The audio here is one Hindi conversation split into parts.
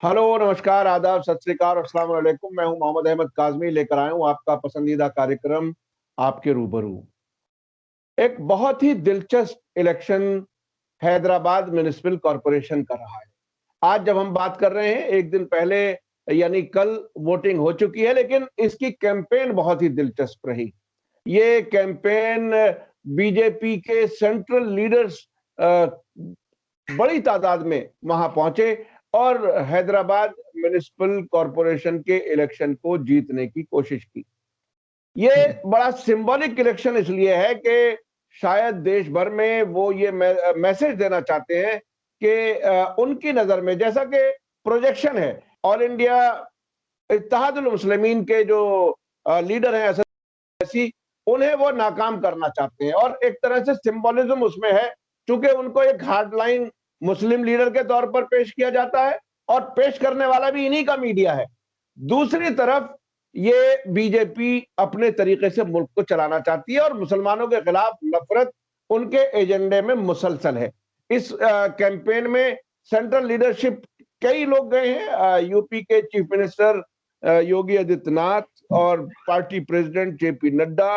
हेलो, नमस्कार, आदाब, सत श्री अकाल और अस्सलाम वालेकुम। मैं हूं मोहम्मद अहमद काज़मी, लेकर आया हूं आपका पसंदीदा कार्यक्रम आपके रूबरू। एक बहुत ही दिलचस्प इलेक्शन हैदराबाद म्युनिसिपल कॉरपोरेशन का रहा है। आज जब हम बात कर रहे हैं, एक दिन पहले यानी कल वोटिंग हो चुकी है, लेकिन इसकी कैंपेन बहुत ही दिलचस्प रही। ये कैंपेन बीजेपी के सेंट्रल लीडर्स बड़ी तादाद में वहां पहुंचे और हैदराबाद म्युनिसिपल कॉरपोरेशन के इलेक्शन को जीतने की कोशिश की। ये बड़ा सिंबॉलिक इलेक्शन इसलिए है कि शायद देश भर में वो ये मैसेज देना चाहते हैं कि उनकी नजर में, जैसा कि प्रोजेक्शन है, ऑल इंडिया इत्तेहादुल मुस्लिमीन के जो लीडर हैं ऐसी, उन्हें वो नाकाम करना चाहते हैं। और एक तरह से सिंबोलिज्म उसमें है, क्योंकि उनको एक हार्डलाइन मुस्लिम लीडर के तौर पर पेश किया जाता है और पेश करने वाला भी इन्हीं का मीडिया है। दूसरी तरफ ये बीजेपी अपने तरीके से मुल्क को चलाना चाहती है और मुसलमानों के खिलाफ नफरत उनके एजेंडे में मुसलसल है। इस कैंपेन में सेंट्रल लीडरशिप कई लोग गए हैं। यूपी के चीफ मिनिस्टर योगी आदित्यनाथ और पार्टी प्रेसिडेंट जेपी नड्डा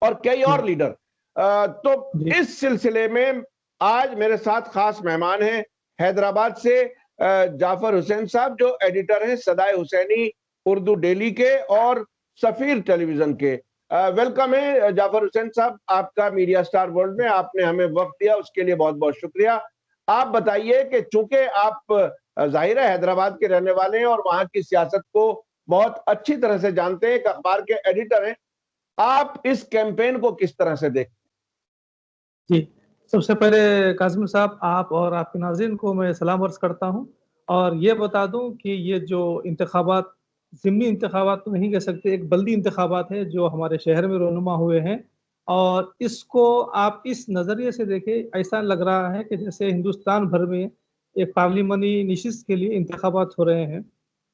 और कई और लीडर। तो जी। इस सिलसिले में आज मेरे साथ खास मेहमान हैं हैदराबाद से जाफर हुसैन साहब, जो एडिटर हैं सदाए हुसैनी उर्दू डेली के और सफीर टेलीविजन के। वेलकम है जाफर हुसैन साहब, आपका मीडिया स्टार वर्ल्ड में। आपने हमें वक्त दिया, उसके लिए बहुत बहुत शुक्रिया। आप बताइए कि चूंकि आप जाहिर है हैदराबाद के रहने वाले हैं और वहां की सियासत को बहुत अच्छी तरह से जानते हैं, एक अखबार के एडिटर हैं, आप इस कैंपेन को किस तरह से देखते जी, सबसे पहले काज़िम साहब, आप और आपके नाज़रीन को मैं सलाम अर्ज़ करता हूँ और ये बता दूँ कि ये जो इंतख़ाबात, ज़िमनी इंतख़ाबात तो नहीं कह सकते, एक बल्दी इंतख़ाबात है जो हमारे शहर में रोनुमा हुए हैं। और इसको आप इस नज़रिए से देखें, ऐसा लग रहा है कि जैसे हिंदुस्तान भर में एक पार्लिमानी नशिस्त के लिए इंतख़ाबात हो रहे हैं।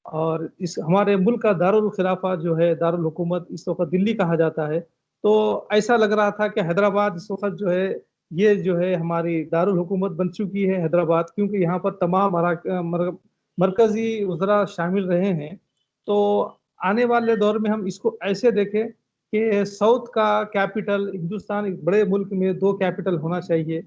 और इस हमारे मुल्क का दारुल खिलाफा जो है, दारुल हुकूमत इस वक़्त दिल्ली कहा जाता है। तो ऐसा लग रहा था कि हैदराबाद इस वक़्त जो है, ये जो है हमारी दारुल हुकूमत बन चुकी है हैदराबाद, क्योंकि यहाँ पर तमाम मरकज़ी वज़रा शामिल रहे हैं। तो आने वाले दौर में हम इसको ऐसे देखें कि साउथ का कैपिटल, हिंदुस्तान एक बड़े मुल्क में 2 कैपिटल होना चाहिए,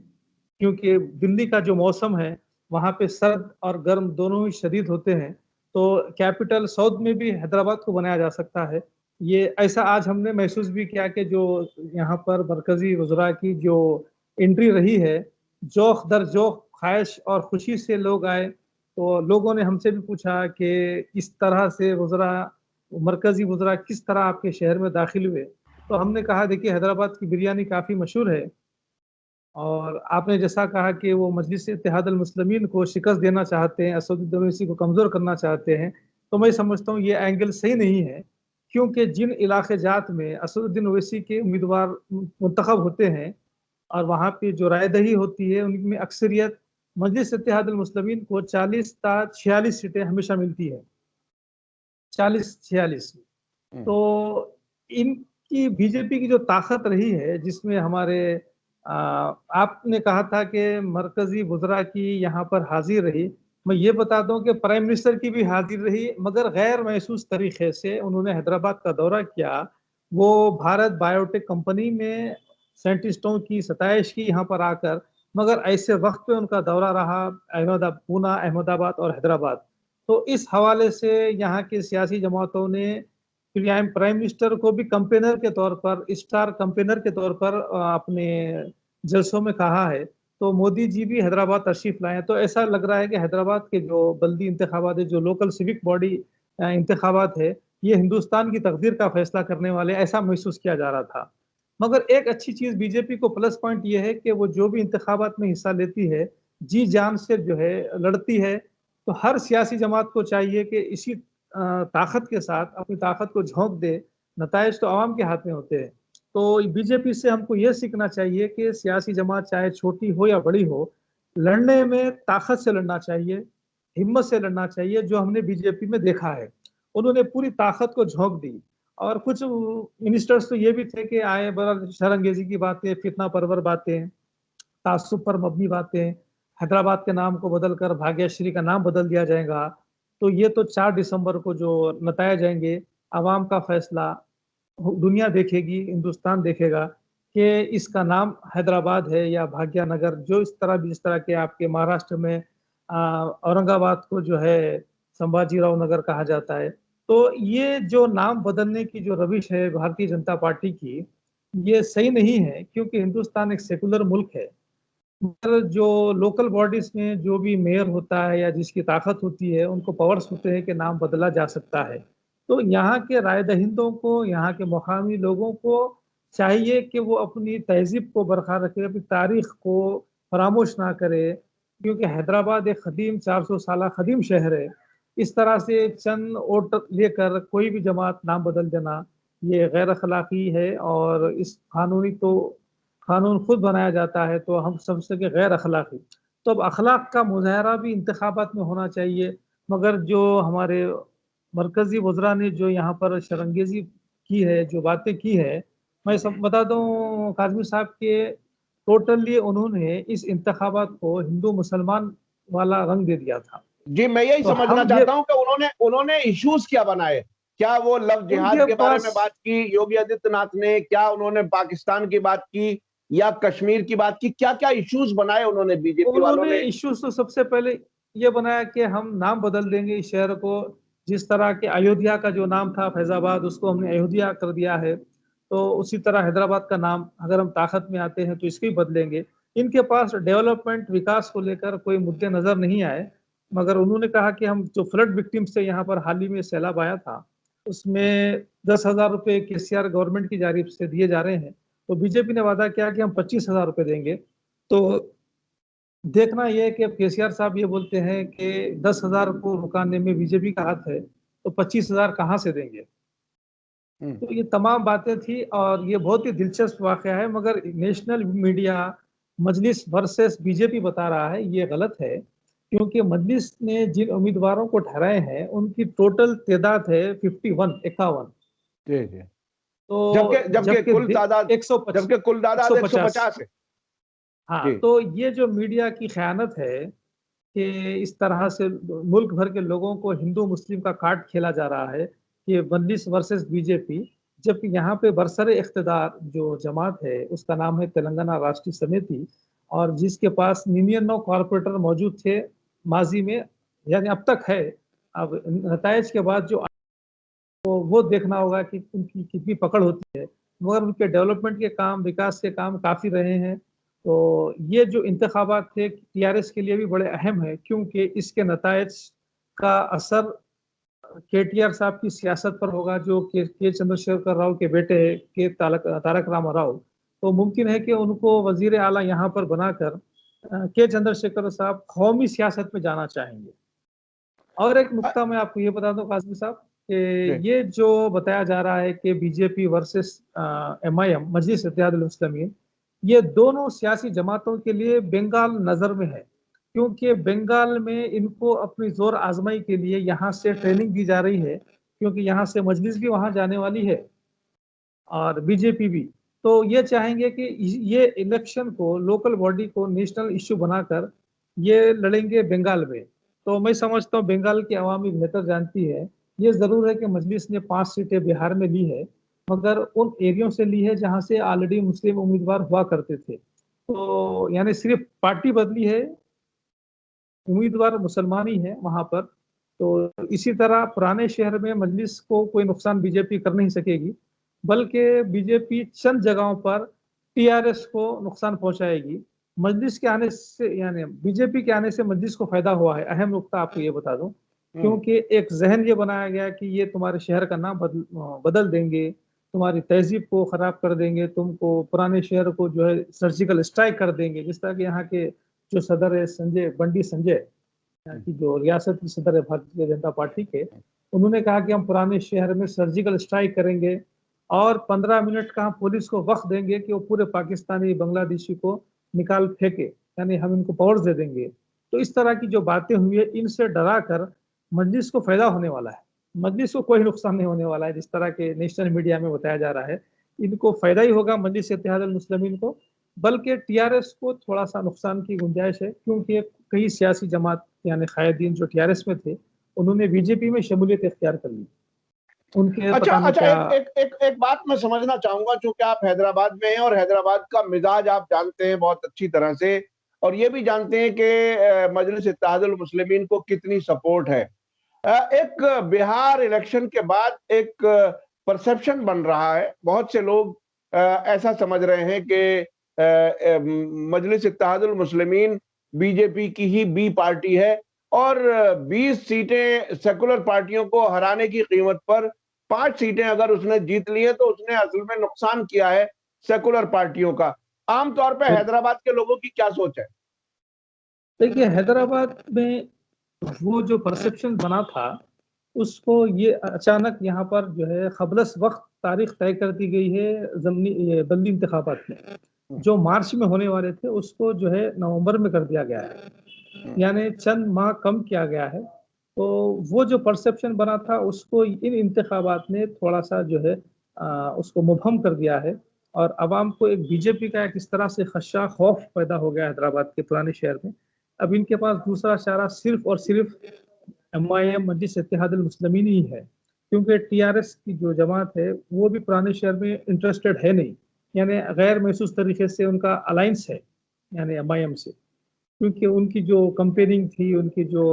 क्योंकि दिल्ली का जो मौसम है, वहाँ पे सर्द और गर्म दोनों ही शदीद होते हैं। तो कैपिटल साउथ में भी हैदराबाद को बनाया जा सकता है। ये ऐसा आज हमने महसूस भी किया कि जो यहाँ पर मरकज़ी वज़रा की जो एंट्री रही है, ज़ौक़ दर ज़ौक़, ख़्वाहिश और खुशी से लोग आए। तो लोगों ने हमसे भी पूछा कि इस तरह से वज़रा, मरकज़ी वज़रा किस तरह आपके शहर में दाखिल हुए? तो हमने कहा, देखिए, हैदराबाद की बिरयानी काफ़ी मशहूर है और आपने जैसा कहा कि वो मजलिस-ए-इत्तेहादुल मुस्लिमीन को शिकस्त देना चाहते हैं, असदुद्दीन ओवैसी को कमज़ोर करना चाहते हैं, तो मैं समझता हूँ ये एंगल सही नहीं है। क्योंकि जिन इलाके जात में असदुद्दीन ओवैसी के उम्मीदवार मुंतखब होते हैं और वहाँ पे जो रायदही होती है, उनमें अक्सरियत मजलिस-ए-इत्तेहादुल मुस्लिमीन को 40 ता 46 सीटें हमेशा मिलती है। 40-46। हैं? तो इनकी बीजेपी की जो ताकत रही है, जिसमें हमारे आपने कहा था कि मरकज़ी वज़रा की यहाँ पर हाज़िर रही। मैं ये बता दूँ कि प्राइम मिनिस्टर की भी हाज़िर रही, मगर गैर महसूस तरीक़े से उन्होंने हैदराबाद का दौरा किया। वो भारत बायोटेक कंपनी में साइंटिस्टों की सताइश की यहाँ पर आकर, मगर ऐसे वक़्त पे उनका दौरा रहा पूना, अहमदाबाद और हैदराबाद। तो इस हवाले से यहाँ की सियासी जमातों ने प्राइम मिनिस्टर को भी कैम्पेनर के तौर पर, स्टार कैम्पेनर के तौर पर अपने जलसों में कहा है। तो मोदी जी भी हैदराबाद तशरीफ लाए हैं। तो ऐसा लग रहा है कि हैदराबाद के जो बल्दी इंतखाबात है, जो लोकल सिविक बॉडी इंतखाबात है, ये हिंदुस्तान की तकदीर का फैसला करने वाले, ऐसा महसूस किया जा रहा था। मगर एक अच्छी चीज़ बीजेपी को प्लस पॉइंट ये है कि वो जो भी इंतखाबात में हिस्सा लेती है, जी जान से जो है लड़ती है। तो हर सियासी जमात को चाहिए कि इसी ताकत के साथ अपनी ताकत को झोंक दे। नताइज तो अवाम के हाथ में होते हैं। तो बीजेपी से हमको ये सीखना चाहिए कि सियासी जमात चाहे छोटी हो या बड़ी हो, लड़ने में ताकत से लड़ना चाहिए, हिम्मत से लड़ना चाहिए, जो हमने बीजेपी में देखा है। उन्होंने पूरी ताकत को झोंक दी। और कुछ मिनिस्टर्स तो ये भी थे कि आए, बड़ा शरंगेज़ी की बातें, फितना परवर बातें, ताज्जुब पर मबनी बातें, हैदराबाद के नाम को बदलकर भाग्यश्री का नाम बदल दिया जाएगा, तो ये तो 4 दिसंबर को जो नताए जाएँगे, आवाम का फैसला दुनिया देखेगी, हिंदुस्तान देखेगा कि इसका नाम हैदराबाद है या भाग्यनगर, जो इस तरह भी, जिस तरह के आपके महाराष्ट्र में अ, औरंगाबाद को जो है संभाजीराव नगर कहा जाता है। तो ये जो नाम बदलने की जो रविश है भारतीय जनता पार्टी की, ये सही नहीं है, क्योंकि हिंदुस्तान एक सेकुलर मुल्क है। मगर जो लोकल बॉडीज़ में जो भी मेयर होता है या जिसकी ताकत होती है, उनको पावर्स होते हैं कि नाम बदला जा सकता है। तो यहाँ के राय दहिंदों को, यहाँ के मकामी लोगों को चाहिए कि वो अपनी तहज़ीब को बरकरार रखें, अपनी तारीख़ को फ़रामोश ना करें, क्योंकि हैदराबाद एक क़दीम 400 साला क़दीम शहर है। इस तरह से चंद वोट लेकर कोई भी जमात नाम बदल देना, ये गैर अख़लाक़ी है और इस कानूनी तो कानून खुद बनाया जाता है, तो हम समझते हैं कि गैर अखलाकी। तो अब अखलाक का मुज़ाहरा भी इंतखाबात में होना चाहिए, मगर जो हमारे मरकज़ी वज़रा ने जो यहाँ पर शरंगेज़ी की है, जो बातें की है, मैं सब बता दूँ काज़मी साहब के टोटली उन्होंने इस इंतखाबात को हिंदू-मुसलमान वाला रंग दे दिया था। जी, मैं यही तो समझना हम ये चाहता हूँ कि उन्होंने उन्होंने इश्यूज़ क्या बनाए? क्या वो लव जिहाद उनके के बारे में पास बात की योगी आदित्यनाथ ने? क्या उन्होंने पाकिस्तान की बात की या कश्मीर की बात की? क्या-क्या इश्यूज़ बनाए उन्होंने बीजेपी वालों उन्होंने ने? इश्यूज़ तो सबसे पहले ये बनाया कि हम नाम बदल देंगे इस शहर को, जिस तरह के अयोध्या का जो नाम था फैज़ाबाद, उसको हमने अयोध्या कर दिया है। तो उसी तरह हैदराबाद का नाम अगर हम ताकत में आते हैं तो इसको ही बदलेंगे। इनके पास डेवलपमेंट, विकास को लेकर कोई मुद्दे नज़र नहीं आए, मगर उन्होंने कहा कि हम जो फ्लड विक्टिम्स थे यहाँ पर हाल ही में सैलाब आया था, उसमें 10,000 रुपए केसीआर गवर्नमेंट की जानिब से दिए जा रहे हैं। तो बीजेपी ने वादा किया कि हम 25,000 रुपए देंगे। तो देखना ये है कि अब केसीआर साहब ये बोलते हैं कि 10,000 को रुकाने में बीजेपी का हाथ है, तो 25,000 कहाँ से देंगे? हुँ। तो ये तमाम बातें थी और ये बहुत ही दिलचस्प वाक़या है, मगर नेशनल मीडिया मजलिस वर्सेस बीजेपी बता रहा है, ये गलत है, क्योंकि मजलिस ने जिन उम्मीदवारों को ठहराए हैं, उनकी टोटल तादाद है 51। जी, जी। जबकि तो जबकि जबकि कुल तादाद 150 जबकि कुल तादाद 150। 150 है। हाँ, जी। तो ये जो मीडिया की ख़यानत है कि इस तरह से मुल्क भर के लोगों को हिंदू-मुस्लिम का कार्ड खेला जा रहा है, कि मजलिस वर्सेस बीजेपी, जबकि यहाँ पे बरसरे इक़्तिदार जो जमात है, उसका नाम है तेलंगाना राष्ट्रीय समिति और जिसके पास 99 कॉर्पोरेटर मौजूद थे माज़ी में, यानी अब तक है। अब नताइज के बाद जो तो वो देखना होगा कि उनकी कितनी पकड़ होती है, मगर उनके डेवलपमेंट के काम, विकास के काम काफ़ी रहे हैं। तो ये जो इंतखाबात थे टीआरएस के लिए भी बड़े अहम हैं, क्योंकि इसके नताइज का असर केटीआर साहब की सियासत पर होगा, जो के चंद्रशेखर राव के बेटे हैं, के तारक रामा राव। तो मुमकिन है कि उनको वज़ीर आला यहाँ पर बनाकर के चंद्रशेखर साहब कौमी सियासत में जाना चाहेंगे। और एक अ, नुकता मैं आपको ये बता दूँ काज़मी साहब जी। कि ये जो बताया जा रहा है कि बीजेपी वर्सेस एमआईएम मजलिस इत्तेहादुल मुस्लिमीन, ये दोनों सियासी जमातों के लिए बंगाल नज़र में है। क्योंकि बंगाल में इनको अपनी ज़ोर आज़माई के लिए यहाँ से ट्रेनिंग दी जा रही है, क्योंकि यहाँ से मजलिस भी वहाँ जाने वाली है और बीजेपी भी। तो ये चाहेंगे कि ये इलेक्शन को, लोकल बॉडी को नेशनल इश्यू बनाकर ये लड़ेंगे बंगाल में। तो मैं समझता हूँ बंगाल की अवामी बेहतर जानती है। ये ज़रूर है कि मजलिस ने 5 सीटें बिहार में ली है, मगर उन एरियो से ली है जहाँ से ऑलरेडी मुस्लिम उम्मीदवार हुआ करते थे। तो यानी सिर्फ़ पार्टी बदली है, उम्मीदवार मुसलमान ही है वहाँ पर। तो इसी तरह पुराने शहर में मजलिस को कोई नुकसान बीजेपी कर नहीं सकेगी, बल्कि बीजेपी चंद जगहों पर टीआरएस को नुकसान पहुँचाएगी। मजलिस के आने से, यानी बीजेपी के आने से मजलिस को फ़ायदा हुआ है। अहम नुकता आपको ये बता दूँ, हुँ। क्योंकि एक ज़हन ये बनाया गया कि ये तुम्हारे शहर का नाम बदल देंगे, तुम्हारी तहज़ीब को ख़राब कर देंगे, तुमको पुराने शहर को जो है सर्जिकल स्ट्राइक कर देंगे। जिस तरह के यहाँ के जो सदर है बंडी संजय, यहाँ हुँ। की जो रियासत की सदर है भारतीय जनता पार्टी के, उन्होंने कहा कि हम पुराने शहर में सर्जिकल स्ट्राइक करेंगे और 15 मिनट का हम पुलिस को वक़्त देंगे कि वो पूरे पाकिस्तानी, बांग्लादेशी को निकाल फेंके, यानी हम इनको पावर्स दे देंगे। तो इस तरह की जो बातें हुई है, इनसे डराकर मजलिस को फ़ायदा होने वाला है। मजलिस को कोई नुकसान नहीं होने वाला है, जिस तरह के नेशनल मीडिया में बताया जा रहा है। इनको फ़ायदा ही होगा मजलिस इत्तेहादुल मुस्लिमीन को, बल्कि टीआरएस को थोड़ा-सा नुकसान की गुंजाइश है, क्योंकि कई सियासी जमात यानी कायदीन जो टीआरएस में थे, उन्होंने बीजेपी में शमूलियत इख्तियार कर ली। उनके अच्छा पता नहीं अच्छा, क्या। एक बात मैं समझना चाहूंगा, चूंकि आप हैदराबाद में हैं और हैदराबाद का मिजाज आप जानते हैं बहुत अच्छी तरह से, और ये भी जानते हैं कि मजलिस इत्तेहादुल मुस्लिमीन को कितनी सपोर्ट है। एक बिहार इलेक्शन के बाद एक परसेप्शन बन रहा है, बहुत से लोग ऐसा समझ रहे हैं कि मजलिस इत्तेहादुल मुस्लिमीन बीजेपी की ही बी पार्टी है, और 20 सीटें सेकुलर पार्टियों को हराने की कीमत पर 5 सीटें अगर उसने जीत ली है तो उसने असल में नुकसान किया है सेकुलर पार्टियों का। आमतौर पर हैदराबाद के लोगों की क्या सोच है? देखिए, हैदराबाद में वो जो परसेप्शन बना था, उसको ये अचानक यहाँ पर जो है क़ब्ल वक़्त तारीख तय कर दी गई है ज़मनी ये बल्दी इंतखाबात में। जो मार्च में होने वाले थे, उसको जो है नवंबर में कर दिया गया है। यानी चंद माह कम किया गया है। तो वो जो परसेप्शन बना था, उसको इन इंतखाबात ने थोड़ा-सा जो है उसको मुबहम कर दिया है, और अवाम को एक बीजेपी का एक इस तरह से ख़दशा, खौफ पैदा हो गया हैदराबाद के पुराने शहर में। अब इनके पास दूसरा चारा सिर्फ़ और सिर्फ़ एमआईएम मजलिस इत्तेहादुल मुस्लिमीन ही है, क्योंकि टीआरएस की जो जमात है, वो भी पुराने शहर में इंटरेस्टेड है नहीं। यानी गैर महसूस तरीके से उनका अलायंस है, यानी एमआईएम से। क्योंकि उनकी जो कंपेयरिंग थी, उनकी जो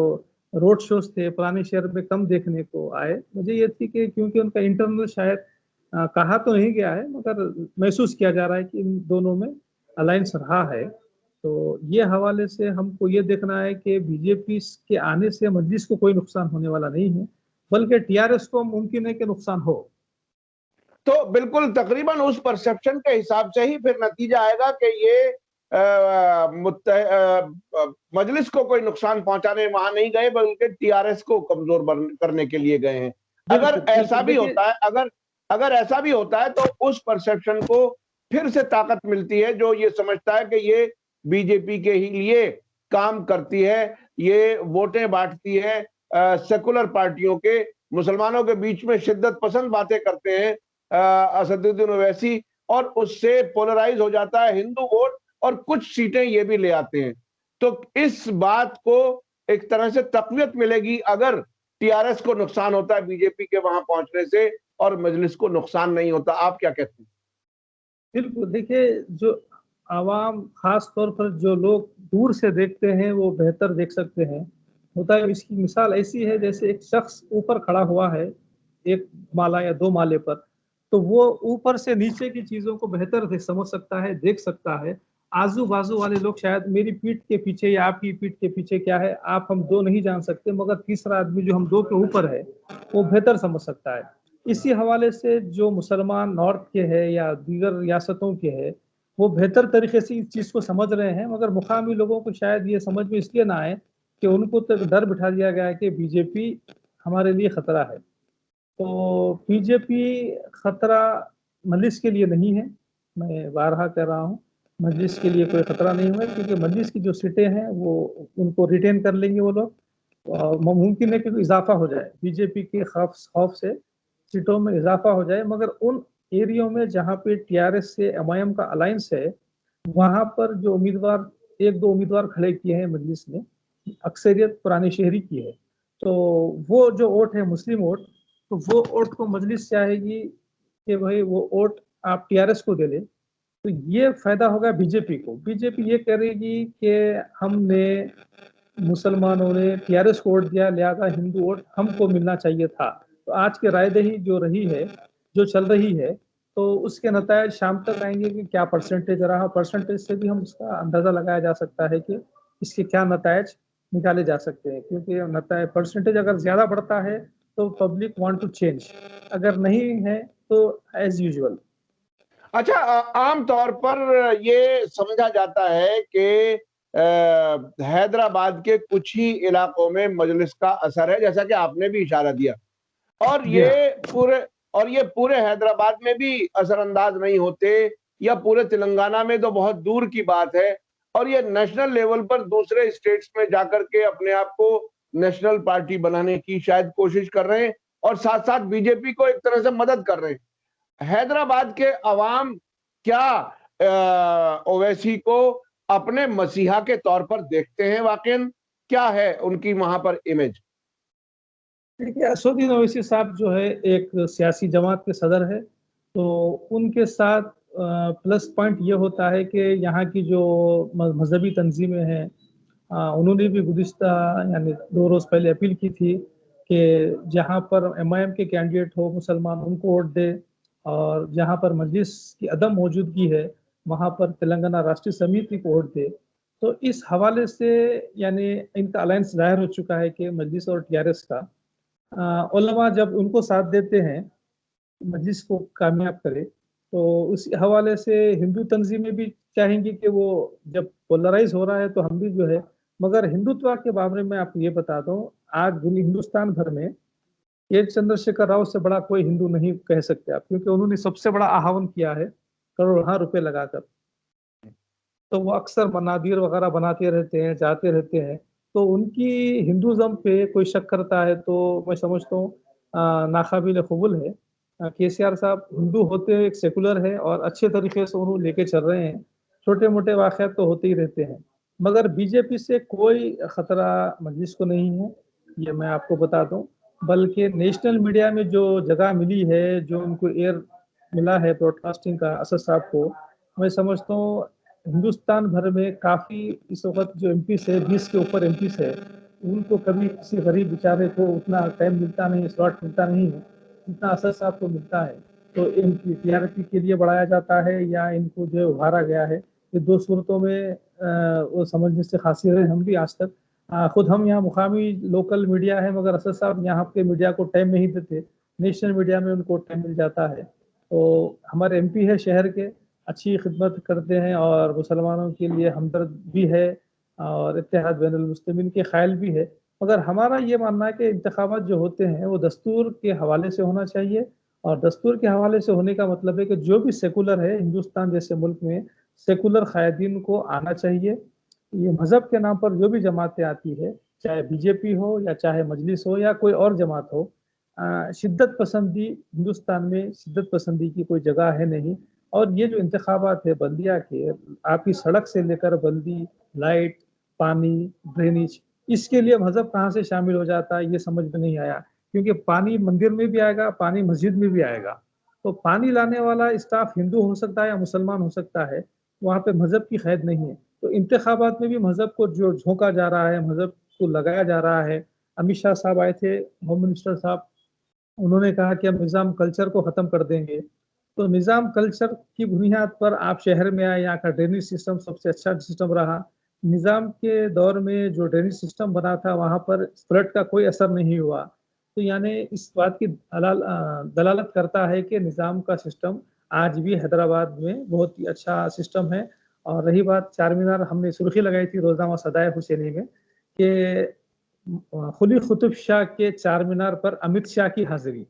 रोड शोज़ थे, पुराने शहर में कम देखने को आए। मुझे ये थी कि क्योंकि उनका इंटरनल शायद कहा तो नहीं गया है, मगर महसूस किया जा रहा है कि इन दोनों में अलायंस रहा है। तो ये हवाले से हमको ये देखना है कि बीजेपी के आने से मजलिस को कोई नुकसान होने वाला नहीं है, बल्कि टीआरएस को मुमकिन है कि नुकसान हो। तो बिल्कुल तकरीबन उस परसेप्शन के हिसाब से ही फिर नतीजा आएगा कि ये मजलिस को कोई नुकसान पहुंचाने वहां नहीं गए, बल्कि टीआरएस को कमजोर करने के लिए गए हैं। अगर बिल्कुल, ऐसा बिल्कुल। भी देखिए, होता है, अगर अगर ऐसा भी होता है तो उस परसेप्शन को फिर से ताकत मिलती है, जो ये समझता है कि ये बीजेपी के ही लिए काम करती है, ये वोटें बांटती है सेकुलर पार्टियों के, मुसलमानों के बीच में शिद्दत पसंद बातें करते हैं असदुद्दीन ओवैसी, और उससे पोलराइज हो जाता है हिंदू वोट, और कुछ सीटें ये भी ले आते हैं। तो इस बात को एक तरह से तक़वियत मिलेगी अगर टीआरएस को नुकसान होता है बीजेपी के वहां पहुंचने से और मजलिस को नुकसान नहीं होता। आप क्या कहते हैं? बिल्कुल। देखिए, जो आवाम, ख़ास तौर पर जो लोग दूर से देखते हैं, वो बेहतर देख सकते हैं। होता है, इसकी मिसाल ऐसी है जैसे एक शख़्स ऊपर खड़ा हुआ है, 1 माला या 2 माले पर, तो वो ऊपर से नीचे की चीज़ों को बेहतर दे समझ सकता है, देख सकता है। आज़ू-बाज़ू वाले लोग शायद मेरी पीठ के पीछे या आपकी पीठ के पीछे क्या है, आप हम 2 नहीं जान सकते, मगर तीसरा आदमी जो हम 2 के ऊपर है, वो बेहतर समझ सकता है। इसी हवाले से जो मुसलमान नॉर्थ के हैं या दीगर रियासतों के हैं, वो बेहतर तरीके से इस चीज़ को समझ रहे हैं, मगर मुकामी लोगों को शायद ये समझ में इसलिए ना आए कि उनको तो डर बिठा दिया गया है कि बीजेपी हमारे लिए खतरा है। तो बीजेपी खतरा मजलिस के लिए नहीं है, मैं बारहा कह रहा हूँ, मजलिस के लिए कोई खतरा नहीं है, क्योंकि मजलिस की जो सीटें हैं, वो उनको रिटेन कर लेंगे वो लोग। मुमकिन है कि इज़ाफ़ा हो जाए, बीजेपी के खौफ खौफ से सीटों में इज़ाफ़ा हो जाए, मगर उन एरियो में जहाँ पे टीआरएस से एमआईएम का अलायंस है, वहाँ पर जो उम्मीदवार 1-2 उम्मीदवार खड़े किए हैं मजलिस ने, अक्सरियत पुराने शहरी की है। तो वो जो वोट है मुस्लिम वोट, तो वो वोट को मजलिस चाहेगी कि भई वो वोट आप टीआरएस को दे दें। तो ये फ़ायदा होगा बीजेपी को। बीजेपी ये करेगी कि हमने मुसलमानों ने टीआरएस को वोट दिया, लिहाज़ा हिंदू वोट हमको मिलना चाहिए था। तो आज की रायदही जो रही है, जो चल रही है, तो उसके नतायज शाम तक आएँगे कि क्या परसेंटेज रहा। परसेंटेज से भी हम उसका अंदाज़ा लगाया जा सकता है कि इसके क्या नतायज निकाले जा सकते हैं। क्योंकि नतायज परसेंटेज अगर ज़्यादा बढ़ता है, तो पब्लिक वांट टू चेंज, अगर नहीं है, तो एज़ यूजुअल। अच्छा, आम तौर पर ये समझा जाता है कि हैदराबाद के कुछ ही इलाकों में मजलिस का असर है, जैसा कि आपने भी इशारा दिया, और जी हाँ। ये पूरे हैदराबाद में भी असरअंदाज नहीं होते, या पूरे तेलंगाना में तो बहुत दूर की बात है, और ये नेशनल लेवल पर दूसरे स्टेट्स में जाकर के अपने आप को नेशनल पार्टी बनाने की शायद कोशिश कर रहे हैं, और साथ साथ बीजेपी को एक तरह से मदद कर रहे हैं। हैदराबाद के अवाम क्या ओवैसी को अपने मसीहा के तौर पर देखते हैं? वाकई क्या है उनकी वहां पर इमेज? देखिए, असदुद्दीन ओवैसी साहब जो है एक सियासी जमात के सदर है, तो उनके साथ प्लस पॉइंट ये होता है कि यहाँ की जो मजहबी तंजीमें हैं, उन्होंने भी गुज़िश्ता यानी 2 रोज़ पहले अपील की थी कि जहाँ पर एमआईएम के कैंडिडेट हो मुसलमान उनको वोट दे, और जहाँ पर मजलिस की अदम मौजूदगी है वहाँ पर तेलंगाना राष्ट्रीय समिति को वोट दे। तो इस हवाले से यानी इनका अलायंस ज़ाहिर हो चुका है कि मजलिस और टीआरएस का उलमा जब उनको साथ देते हैं, मजलिस को कामयाब करे, तो उस हवाले से हिंदू तंजीमें भी चाहेंगी कि वो जब पोलराइज़ हो रहा है तो हम भी जो है, मगर हिंदुत्व के बारे में आपको ये बता दूँ, आज हिंदुस्तान भर में एक चंद्रशेखर राव से बड़ा कोई हिंदू नहीं कह सकते आप, क्योंकि उन्होंने सबसे बड़ा आहवन किया है, करोड़ों रुपए लगाकर। तो वो अक्सर मनादिर वगैरह बनाते रहते हैं, जाते रहते हैं। तो उनकी हिंदुइज़्म पे कोई शक करता है तो मैं समझता हूँ नाक़ाबिल क़बूल है। केसीआर साहब हिंदू होते हुए एक सेकुलर है और अच्छे तरीके से उन्हें लेके चल रहे हैं। छोटे-मोटे वाक़यात तो होते ही रहते हैं। मगर बीजेपी से कोई खतरा मजलिस को नहीं है, ये मैं आपको बता दूँ। बल्कि नेशनल मीडिया में जो जगह मिली है, जो उनको एयर मिला है ब्रॉडकास्टिंग का असद साहब को, मैं समझता हूँ हिंदुस्तान भर में काफ़ी इस वक़्त जो एमपीज़ है, 20 के ऊपर एमपीज़ है, उनको कभी किसी गरीब बेचारे को उतना टाइम मिलता नहीं है, स्लॉट मिलता नहीं है, जितना असद साहब को मिलता है। तो इनकी टीआरपी के लिए बढ़ाया जाता है या इनको जो है उभारा गया है, ये 2 सूरतों में वो समझने से कासिर हैं हम भी आज तक। खुद हम यहाँ मुकामी लोकल मीडिया है, मगर असद साहब यहाँ के मीडिया को टाइम नहीं देते, नेशनल मीडिया में उनको टाइम मिल जाता है। तो हमारे एमपी है शहर के, अच्छी खिदमत करते हैं और मुसलमानों के लिए हमदर्द भी है और इत्तेहाद बैनुल मुस्लिमीन के क़ाइल भी है। मगर हमारा ये मानना है कि इंतख़ाबात जो होते हैं वो दस्तूर के हवाले से होना चाहिए, और दस्तूर के हवाले से होने का मतलब है कि जो भी सेकुलर है हिंदुस्तान जैसे मुल्क में, सेकुलर क़ायदीन को आना चाहिए। ये मज़हब के नाम पर जो भी जमातें आती है, चाहे बीजेपी हो या चाहे मजलिस हो या कोई और जमात हो, शिद्दत पसंदी हिंदुस्तान में शिद्दत पसंदी की कोई जगह है नहीं। और ये जो इंतखाबात है बल्दिया के, आपकी सड़क से लेकर बल्दी, लाइट, पानी, ड्रेनेज, इसके लिए मज़हब कहाँ से शामिल हो जाता है ये समझ में नहीं आया। क्योंकि पानी मंदिर में भी आएगा, पानी मस्जिद में भी आएगा। तो पानी लाने वाला स्टाफ हिंदू हो सकता है या मुसलमान हो सकता है, वहाँ पे मज़हब की क़ैद नहीं है। तो इंतखाबात में भी मज़हब को जो झोंका जा रहा है, मज़हब को लगाया जा रहा है। अमित शाह साहब आए थे, होम मिनिस्टर साहब, उन्होंने कहा कि हम निज़ाम कल्चर को ख़त्म कर देंगे। तो निज़ाम कल्चर की बुनियाद पर आप शहर में आए, यहाँ का ड्रेनेज सिस्टम सबसे अच्छा सिस्टम रहा। निज़ाम के दौर में जो ड्रेनेज सिस्टम बना था, वहाँ पर फ्लड का कोई असर नहीं हुआ। तो यानी इस बात की दलालत करता है कि निज़ाम का सिस्टम आज भी हैदराबाद में बहुत ही अच्छा सिस्टम है। और रही बात चार मीनार, हमने सुर्खी लगाई थी रोज़नामा सदाए हुसैनी में कि कुली कुतुब शाह के चार मीनार पर अमित शाह की हाज़िरी।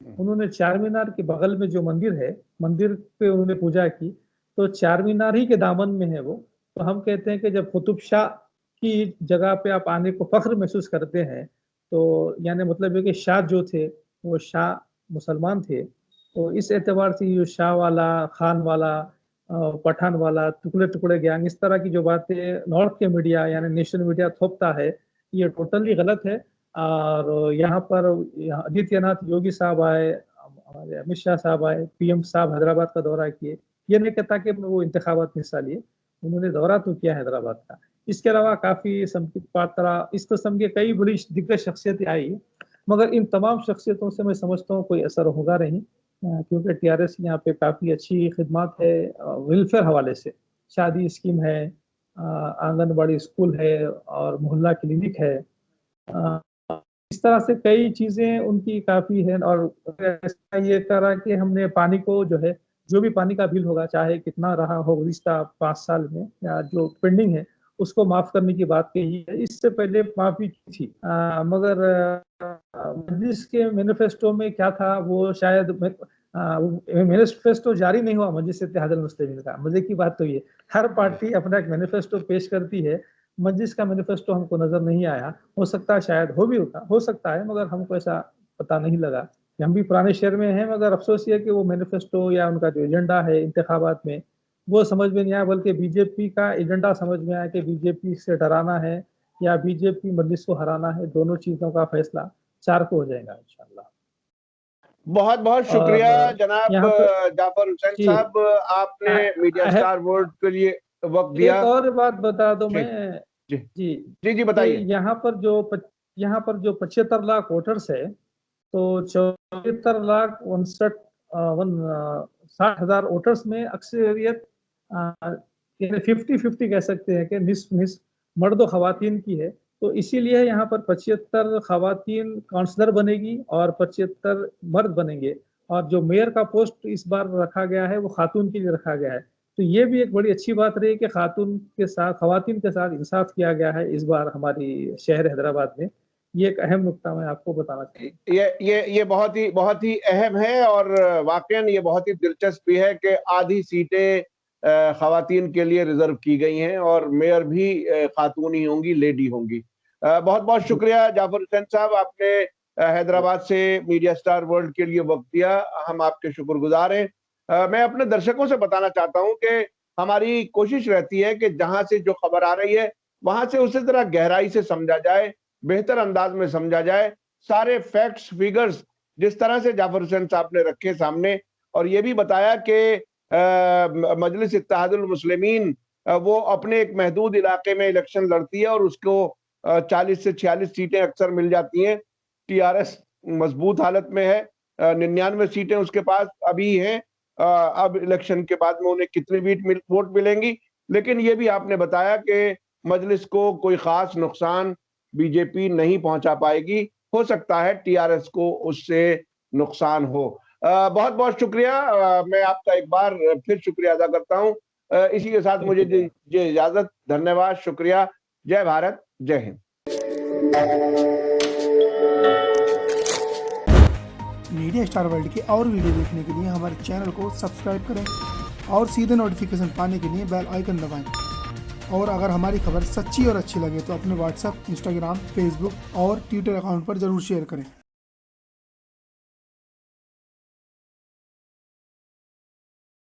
उन्होंने चार मीनार के बगल में जो मंदिर है, मंदिर पे उन्होंने पूजा की, तो चार मीनार ही के दामन में है वो। तो हम कहते हैं कि जब कुतुब शाह की जगह पे आप आने को फ़ख्र महसूस करते हैं, तो यानी मतलब है कि शाह जो थे, वो शाह मुसलमान थे। तो इस एतबार से ये शाह वाला, खान वाला, पठान वाला, टुकड़े-टुकड़े गैंग, इस तरह की जो बातें नॉर्थ के मीडिया यानी नेशनल मीडिया थोपता है, ये टोटली गलत है। और यहाँ पर आदित्यनाथ योगी साहब आए, हमारे अमित शाह साहब आए, पीएम साहब हैदराबाद का दौरा किए। ये नहीं कहता कि वो इंतखाबात में हिस्सा लिए, उन्होंने दौरा तो किया हैदराबाद का। इसके अलावा काफ़ी संबित पात्रा, इस किस्म के कई बड़ी दिग्गज शख्सियतें आई, मगर इन तमाम शख्सियतों से मैं समझता हूँ कोई असर होगा नहीं, क्योंकि टीआरएस यहाँ पे काफ़ी अच्छी खिदमत है वेलफेयर हवाले से। शादी स्कीम है, आंगनबाड़ी स्कूल है और मोहल्ला क्लिनिक है। अ, इस तरह से कई चीज़ें उनकी काफ़ी हैं। और ऐसा ये करा कि हमने पानी को जो है, जो भी पानी का बिल होगा, चाहे कितना रहा हो गुज़िश्ता 5 साल में या जो पेंडिंग है, उसको माफ़ करने की बात कही है। इससे पहले माफ़ी की थी। मगर मजलिस के मैनिफेस्टो में क्या था वो शायद मैनिफेस्टो जारी नहीं हुआ मजलिस इत्तेहादुल मुस्लिमीन का। मज़े की बात तो ये, हर पार्टी अपना एक मैनिफेस्टो पेश करती है, मजलिस का मैनिफेस्टो हमको नज़र नहीं आया। हो सकता है शायद हो सकता है, मगर हमको ऐसा पता नहीं लगा कि हम भी पुराने शहर में हैं, मगर अफ़सोस ये है कि वो मैनिफेस्टो या उनका जो एजेंडा है इंतखाबात में, वो समझ में नहीं आया, बल्कि बीजेपी का एजेंडा समझ में आया कि बीजेपी से डराना है या बीजेपी मजलिस को हराना है। दोनों चीज़ों का फैसला 4 को हो जाएगा इंशाअल्लाह। बहुत बहुत शुक्रिया और जनाब यहाँ पे जाफर हुसैन जी, साहब, आपने मीडिया अह स्टार वर्ल्ड के लिए वक्त दिया। एक और बात बता दूँ जी मैं जी जी, जी जी, कि बताइए। यहाँ पर जो 75 लाख वोटर्स है, तो 74 लाख 60,000 वोटर्स में अक्सरियत यानी 50-50 कह सकते हैं कि निस्फ-निस्फ मर्द और ख़वातीन की है। तो इसीलिए यहाँ पर 75 ख़वातीन काउंसलर बनेगी और 75 मर्द बनेंगे, और जो मेयर का पोस्ट इस बार रखा गया है, वो खातून के लिए रखा गया है। तो ये भी एक बड़ी अच्छी बात रही कि खातून के साथ ख़वातीन के साथ इंसाफ़ किया गया है इस बार हमारी शहर हैदराबाद में। ये एक अहम नुकता मैं आपको बताना चाहूँगा। ये बहुत ही अहम है, और वाक़ईन ये बहुत ही दिलचस्प भी है कि आधी सीटें ख़वातीन के लिए रिज़र्व की गई हैं और मेयर भी खातून ही होंगी, लेडी होंगी। बहुत-बहुत जी, शुक्रिया जाफ़र हुसैन साहब, आपने हैदराबाद से मीडिया स्टार वर्ल्ड के लिए वक़्त दिया, हम आपके शुक्रगुज़ार हैं। मैं अपने दर्शकों से बताना चाहता हूँ कि हमारी कोशिश रहती है कि जहाँ से जो खबर आ रही है, वहाँ से उसे ज़रा गहराई से समझा जाए, बेहतर अंदाज में समझा जाए। सारे फैक्ट्स, फिगर्स जिस तरह से जाफर हुसैन साहब ने रखे सामने, और ये भी बताया कि मजलिस इत्तेहादुल मुस्लिमीन वो अपने एक महदूद इलाके में इलेक्शन लड़ती है और उसको 40 से 46 सीटें अक्सर मिल जाती हैं। टीआरएस मजबूत हालत में है, 99 सीटें उसके पास अभी हैं। अब इलेक्शन के बाद में उन्हें कितनी वोट मिलेंगी, लेकिन ये भी आपने बताया कि मजलिस को कोई खास नुकसान बीजेपी नहीं पहुंचा पाएगी, हो सकता है टीआरएस को उससे नुकसान हो। बहुत-बहुत शुक्रिया, मैं आपका एक बार फिर शुक्रिया अदा करता हूँ। इसी के साथ मुझे शुक्रिया। दीजिए इजाज़त। धन्यवाद, शुक्रिया। जय भारत, जय हिंद। मीडिया स्टार वर्ल्ड के और वीडियो देखने के लिए हमारे चैनल को सब्सक्राइब करें और सीधे नोटिफिकेशन पाने के लिए बेल आइकन दबाएं। और अगर हमारी खबर सच्ची और अच्छी लगे तो अपने व्हाट्सएप, इंस्टाग्राम, फेसबुक और ट्विटर अकाउंट पर ज़रूर शेयर करें।